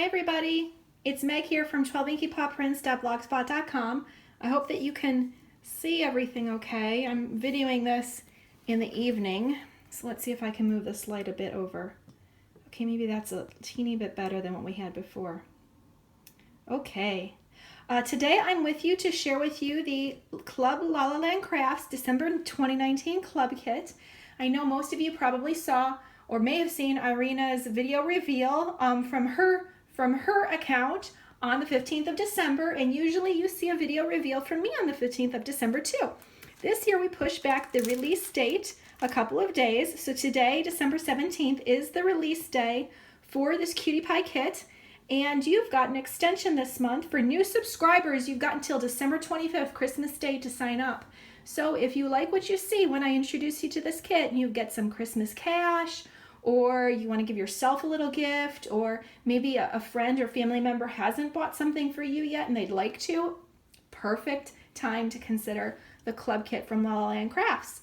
everybody, it's Meg here from 12inkypawprints.blogspot.com. I hope that you can see everything okay. I'm videoing this in the evening, so let's see if I can move this light a bit over. Okay, maybe that's a teeny bit better than what we had before. Okay. Today I'm with you to share with you the Club La La Land Crafts December 2019 Club Kit. I know most of you probably saw or may have seen Irina's video reveal from her account on the 15th of December, and usually you see a video reveal from me on the 15th of December too. This year we pushed back the release date a couple of days, so today, December 17th, is the release day for this Cutie Pie kit. And you've got an extension this month. For new subscribers, you've got until December 25th, Christmas Day, to sign up. So if you like what you see when I introduce you to this kit, you get some Christmas cash, or you want to give yourself a little gift, or maybe a friend or family member hasn't bought something for you yet and they'd like to, perfect time to consider the club kit from La La Land Crafts.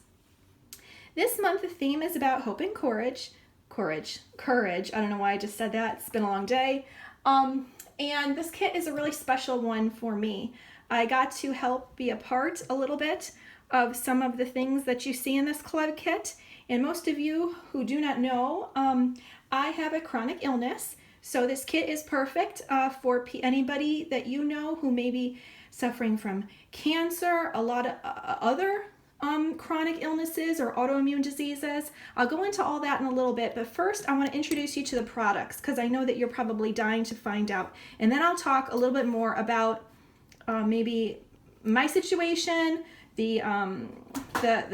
This month the theme is about hope and courage. Courage. I don't know why I just said that. It's been a long day. And this kit is a really special one for me. I got to help be a part a little bit of some of the things that you see in this club kit. And most of you who do not know, I have a chronic illness. So this kit is perfect for anybody that you know who may be suffering from cancer, a lot of other chronic illnesses or autoimmune diseases. I'll go into all that in a little bit, but first I want to introduce you to the products because I know that you're probably dying to find out. And then I'll talk a little bit more about maybe my situation, the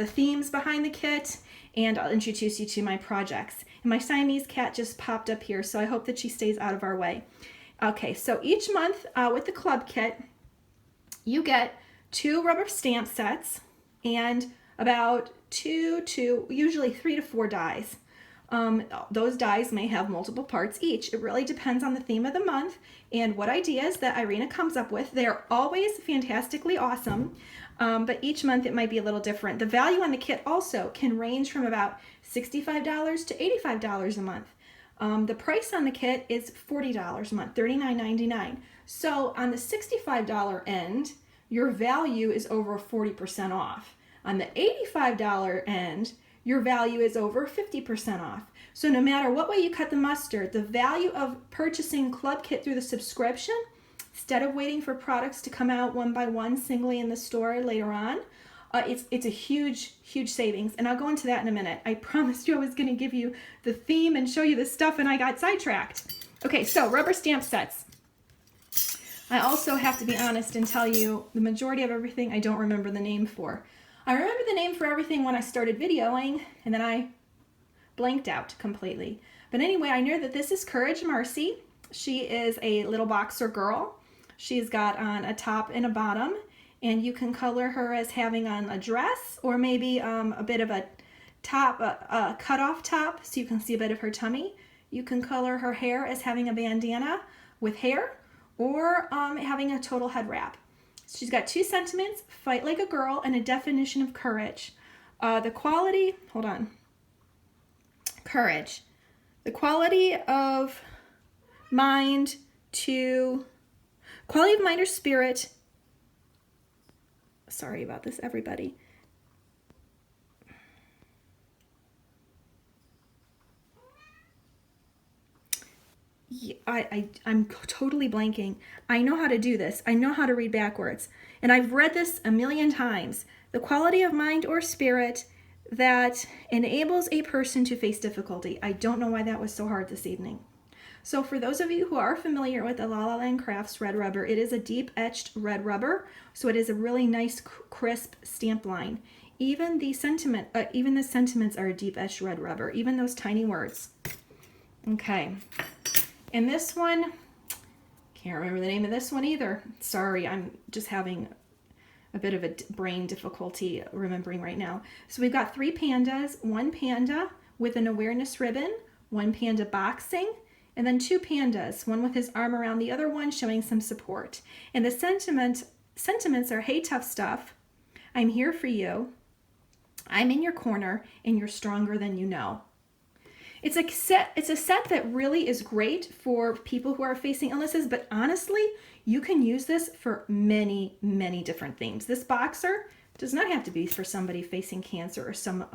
themes behind the kit, and I'll introduce you to my projects. And my Siamese cat just popped up here, so I hope that she stays out of our way. Okay, so each month with the club kit, you get 2 rubber stamp sets and about 2 to usually 3 to 4 dies. Those dies may have multiple parts each. It really depends on the theme of the month and what ideas that Irina comes up with. They're always fantastically awesome, but each month it might be a little different. The value on the kit also can range from about $65 to $85 a month. The price on the kit is $40 a month, $39.99. So on the $65 end, your value is over 40% off. On the $85 end, your value is over 50% off. So no matter what way you cut the mustard, the value of purchasing Club Kit through the subscription, instead of waiting for products to come out one by one singly in the store later on, it's a huge savings. And I'll go into that in a minute. I promised you I was going to give you the theme and show you the stuff, and I got sidetracked. Okay, so rubber stamp sets. I also have to be honest and tell you the majority of everything I don't remember the name for. I remember the name for everything when I started videoing, and then I blanked out completely. But anyway, I know that this is Courage Marcy. She is a little boxer girl. She's got on a top and a bottom, and you can color her as having on a dress or maybe a bit of a top, a cut-off top, so you can see a bit of her tummy. You can color her hair as having a bandana with hair, or having a total head wrap. She's got 2 sentiments: fight like a girl and a definition of courage. The quality, courage. The quality of mind or spirit. Sorry about this, everybody. I'm totally blanking. I know how to do this. I know how to read backwards. And I've read this a million times. The quality of mind or spirit that enables a person to face difficulty. I don't know why that was so hard this evening. So for those of you who are familiar with the La La Land Crafts red rubber, it is a deep etched red rubber. So it is a really nice crisp stamp line. Even the sentiments are a deep etched red rubber, even those tiny words. Okay. And this one, can't remember the name of this one either. Sorry, I'm just having a bit of a brain difficulty remembering right now. So we've got 3 pandas, 1 panda with an awareness ribbon, 1 panda boxing, and then 2 pandas, one with his arm around the other one showing some support. And the sentiments are, hey, tough stuff, I'm here for you, I'm in your corner, and you're stronger than you know. It's a set that really is great for people who are facing illnesses, but honestly, you can use this for many, many different things. This boxer does not have to be for somebody facing cancer or some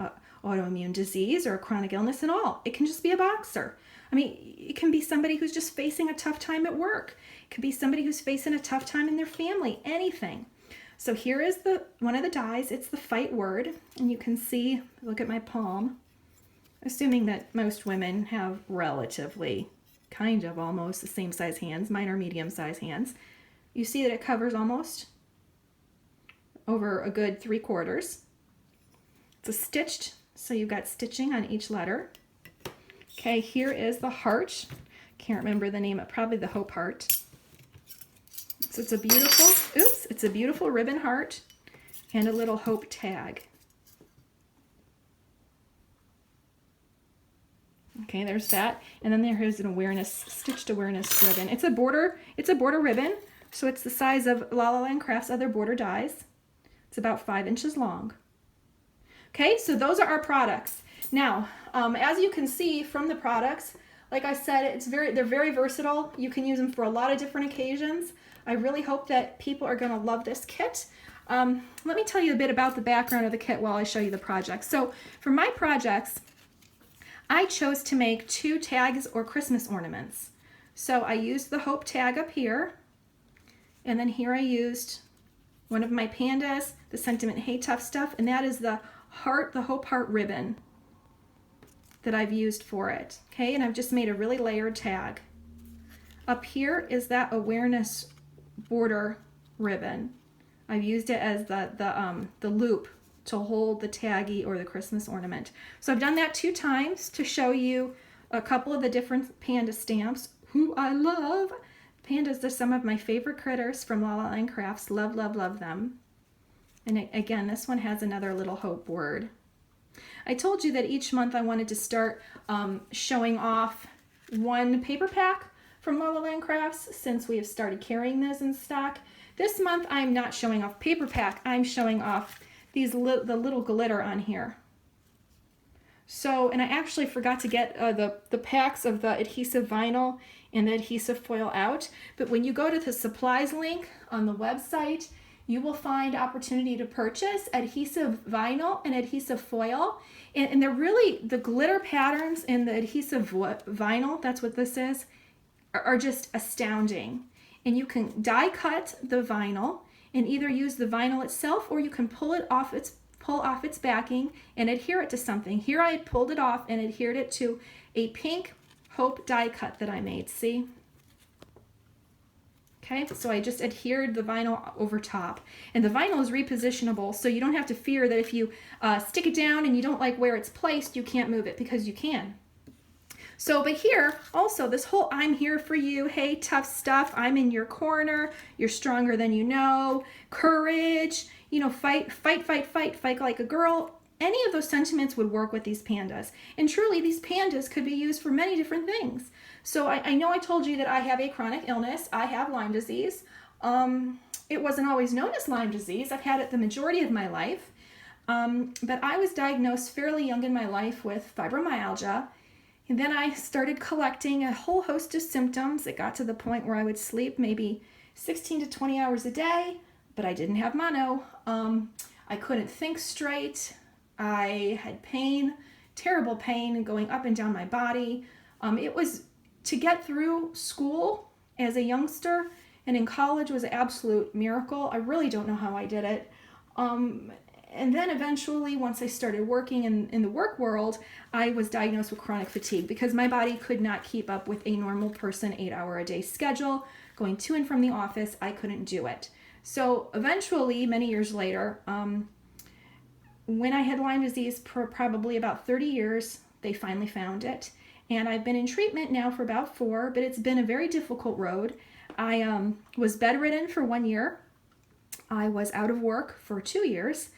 autoimmune disease or a chronic illness at all. It can just be a boxer. I mean, it can be somebody who's just facing a tough time at work. It could be somebody who's facing a tough time in their family, anything. So here is one of the dies. It's the Fight Word, and you can see, look at my palm, assuming that most women have relatively, kind of almost the same size hands. Mine are medium size hands. You see that it covers almost over a good 3/4. It's a stitched, so you've got stitching on each letter. Okay, here is the heart. Can't remember the name, probably the Hope Heart. So it's a beautiful ribbon heart and a little hope tag. Okay, there's that. And then there is an stitched awareness ribbon. It's a border ribbon, so it's the size of La La Land Crafts' other border dies. It's about 5 inches long. Okay, so those are our products. Now, as you can see from the products, like I said, they're very versatile. You can use them for a lot of different occasions. I really hope that people are going to love this kit. Let me tell you a bit about the background of the kit while I show you the projects. So for my projects, I chose to make 2 tags or Christmas ornaments. So I used the Hope tag up here, and then here I used one of my pandas, the Sentiment Hey Tough Stuff, and that is the Hope Heart ribbon that I've used for it. Okay, and I've just made a really layered tag. Up here is that awareness border ribbon. I've used it as the loop to hold the taggy or the Christmas ornament. So I've done that 2 times to show you a couple of the different panda stamps, who I love. Pandas are some of my favorite critters from La La Land Crafts. Love, love, love them. And again, this one has another little hope word. I told you that each month I wanted to start showing off one paper pack from La La Land Crafts since we have started carrying those in stock. This month I'm not showing off paper pack, I'm showing off the little glitter on here. So, and I actually forgot to get the packs of the adhesive vinyl and the adhesive foil out, but when you go to the supplies link on the website, you will find opportunity to purchase adhesive vinyl and adhesive foil. And they're really, the glitter patterns in the adhesive vinyl, that's what this is, are just astounding. And you can die cut the vinyl and either use the vinyl itself, or you can pull off its backing and adhere it to something. Here I pulled it off and adhered it to a pink Hope die cut that I made, see? Okay, so I just adhered the vinyl over top. And the vinyl is repositionable, so you don't have to fear that if you stick it down and you don't like where it's placed, you can't move it, because you can. So, but here, also, this whole I'm here for you, hey, tough stuff, I'm in your corner, you're stronger than you know, courage, you know, fight, fight, fight, fight, fight like a girl. Any of those sentiments would work with these pandas. And truly, these pandas could be used for many different things. So I know I told you that I have a chronic illness. I have Lyme disease. It wasn't always known as Lyme disease. I've had it the majority of my life. But I was diagnosed fairly young in my life with fibromyalgia. And then I started collecting a whole host of symptoms. It got to the point where I would sleep maybe 16 to 20 hours a day, but I didn't have mono. I couldn't think straight. I had pain, terrible pain going up and down my body. It was, to get through school as a youngster and in college was an absolute miracle. I really don't know how I did it. And then eventually, once I started working in the work world, I was diagnosed with chronic fatigue because my body could not keep up with a normal person 8-hour-a-day schedule. Going to and from the office, I couldn't do it. So eventually, many years later, when I had Lyme disease for probably about 30 years, they finally found it. And I've been in treatment now for about 4, but it's been a very difficult road. I was bedridden for 1 year. I was out of work for 2 years.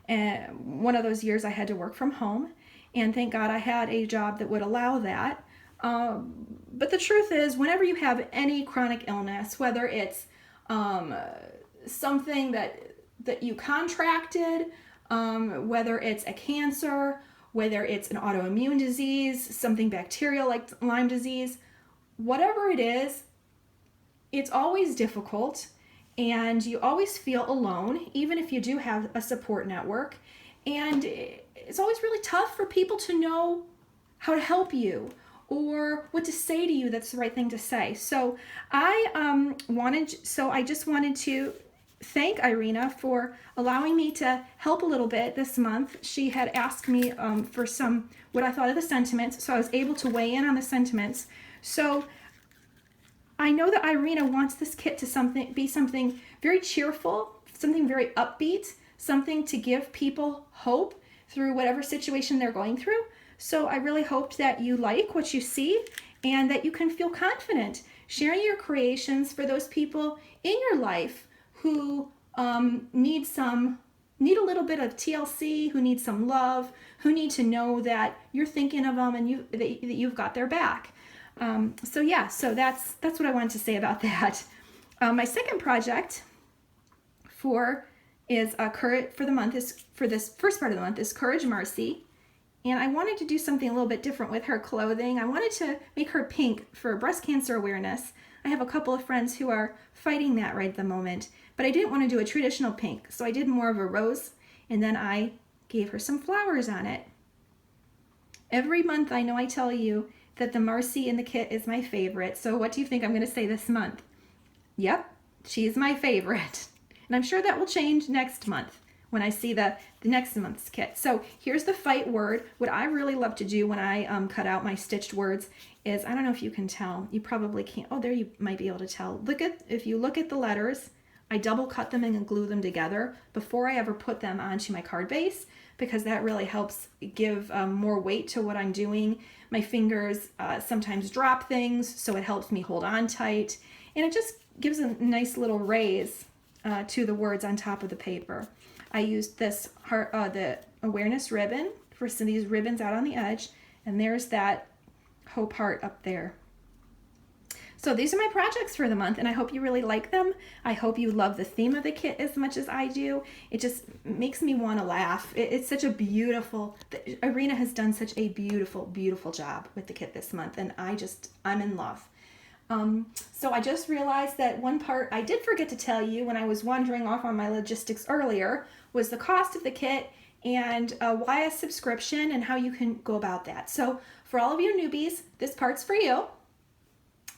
And one of those years I had to work from home. And thank God I had a job that would allow that. But the truth is, whenever you have any chronic illness, whether it's something that you contracted, whether it's a cancer, whether it's an autoimmune disease, something bacterial like Lyme disease, whatever it is, it's always difficult and you always feel alone, even if you do have a support network. And it's always really tough for people to know how to help you or what to say to you that's the right thing to say. So I just wanted to thank Irina for allowing me to help a little bit this month. She had asked me for what I thought of the sentiments, so I was able to weigh in on the sentiments. So I know that Irina wants this kit to be something very cheerful, something very upbeat, something to give people hope through whatever situation they're going through. So I really hope that you like what you see and that you can feel confident sharing your creations for those people in your life who need a little bit of TLC, who need some love, who need to know that you're thinking of them and that you've got their back. So that's what I wanted to say about that. My second project for this first part of the month is Courage Marcy. And I wanted to do something a little bit different with her clothing. I wanted to make her pink for breast cancer awareness. I have a couple of friends who are fighting that right at the moment, but I didn't want to do a traditional pink, so I did more of a rose, and then I gave her some flowers on it. Every month I know I tell you that the Marcy in the kit is my favorite, so what do you think I'm going to say this month? Yep, she's my favorite. And I'm sure that will change next month when I see the next month's kit. So here's the fight word. What I really love to do when I cut out my stitched words is, I don't know if you can tell, you probably can't. Oh, there you might be able to tell. If you look at the letters, I double cut them and glue them together before I ever put them onto my card base, because that really helps give more weight to what I'm doing. My fingers sometimes drop things, so it helps me hold on tight, and it just gives a nice little raise to the words on top of the paper. I used this the awareness ribbon for some of these ribbons out on the edge, and there's that hope heart up there. So these are my projects for the month, and I hope you really like them. I hope you love the theme of the kit as much as I do. It just makes me want to laugh. It's such a beautiful, Irina has done such a beautiful, beautiful job with the kit this month, and I'm in love. So I just realized that one part I did forget to tell you when I was wandering off on my logistics earlier was the cost of the kit and why a subscription and how you can go about that. So for all of you newbies, this part's for you.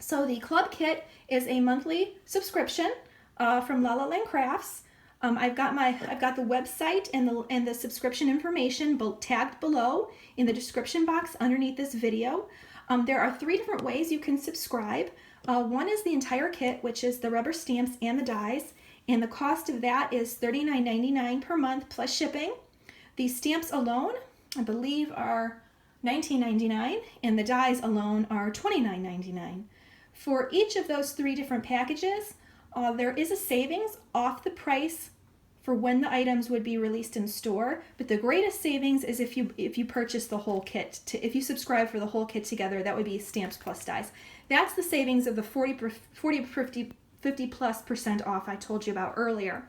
So the club kit is a monthly subscription from La La Land Crafts. I've got the website and the subscription information tagged below in the description box underneath this video. There are 3 different ways you can subscribe. One is the entire kit, which is the rubber stamps and the dies, and the cost of that is $39.99 per month plus shipping. The stamps alone, I believe, are $19.99, and the dies alone are $29.99. For each of those 3 different packages, there is a savings off the price for when the items would be released in store, but the greatest savings is if you purchase the whole kit. If you subscribe for the whole kit together, that would be stamps plus dies. That's the savings of the 50% off I told you about earlier.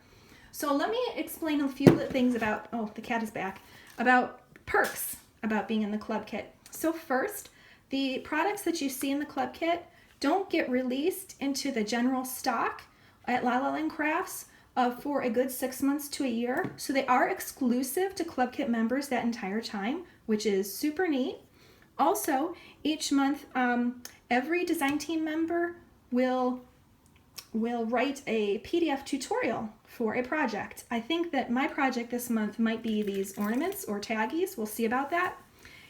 So let me explain a few things about, the cat is back, about perks about being in the club kit. So first, the products that you see in the club kit don't get released into the general stock at La La Land Crafts for a good 6 months to a year. So they are exclusive to Club Kit members that entire time, which is super neat. Also, each month, every design team member will write a PDF tutorial for a project. I think that my project this month might be these ornaments or taggies. We'll see about that.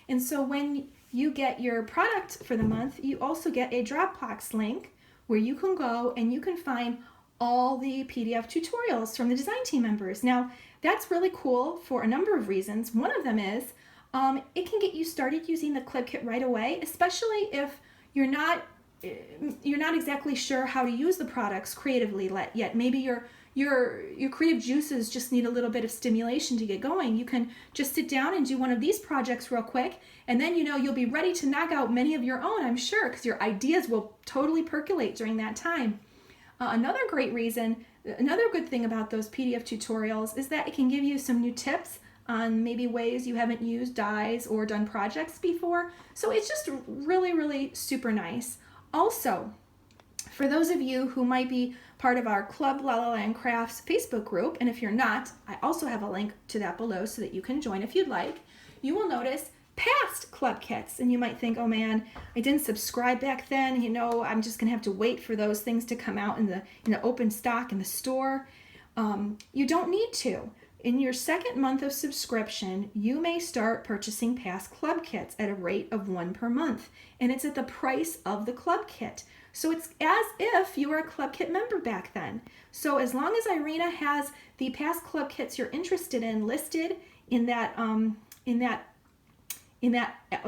And so when you get your product for the month, you also get a Dropbox link where you can go and you can find all the PDF tutorials from the design team members. Now, that's really cool for a number of reasons. One of them is it can get you started using the Club Kit right away, especially if you're not exactly sure how to use the products creatively yet. Maybe your creative juices just need a little bit of stimulation to get going. You can just sit down and do one of these projects real quick, and then you'll be ready to knock out many of your own, I'm sure, because your ideas will totally percolate during that time. Another good thing about those PDF tutorials is that it can give you some new tips on maybe ways you haven't used dies or done projects before. So it's just really, really super nice. Also, for those of you who might be part of our Club La La Land Crafts Facebook group, and if you're not, I also have a link to that below so that you can join if you'd like, you will notice past club kits. And you might think, oh man, I didn't subscribe back then, you know, I'm just gonna have to wait for those things to come out in the open stock in the store. You don't need to. In your second month of subscription, you may start purchasing past club kits at a rate of 1 per month, and it's at the price of the club kit. So it's as if you were a club kit member back then. So as long as Irina has the past club kits you're interested in listed in that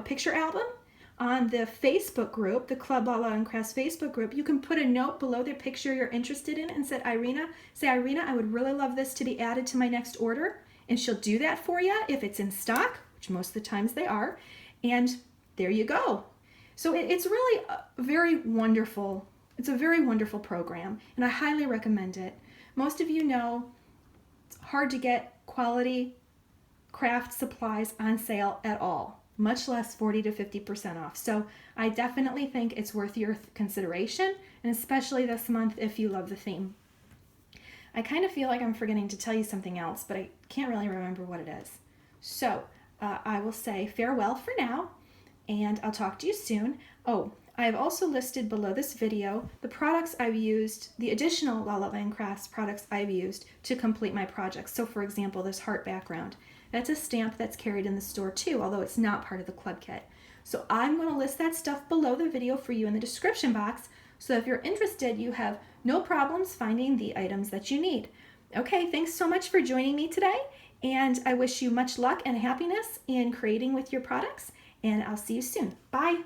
picture album on the Facebook group, the Club La La Land Crafts Facebook group, you can put a note below the picture you're interested in and say, Irina, I would really love this to be added to my next order. And she'll do that for you if it's in stock, which most of the times they are. And there you go. So it's really a very wonderful program, and I highly recommend it. Most of you know it's hard to get quality craft supplies on sale at all, much less 40 to 50% off. So I definitely think it's worth your consideration, and especially this month if you love the theme. I kind of feel like I'm forgetting to tell you something else, but I can't really remember what it is. So I will say farewell for now, and I'll talk to you soon. Oh, I have also listed below this video the products I've used, the additional La La Land Crafts products I've used to complete my projects. So for example, this heart background. That's a stamp that's carried in the store too, although it's not part of the club kit. So I'm going to list that stuff below the video for you in the description box, so if you're interested, you have no problems finding the items that you need. Okay, thanks so much for joining me today, and I wish you much luck and happiness in creating with your products, and I'll see you soon. Bye!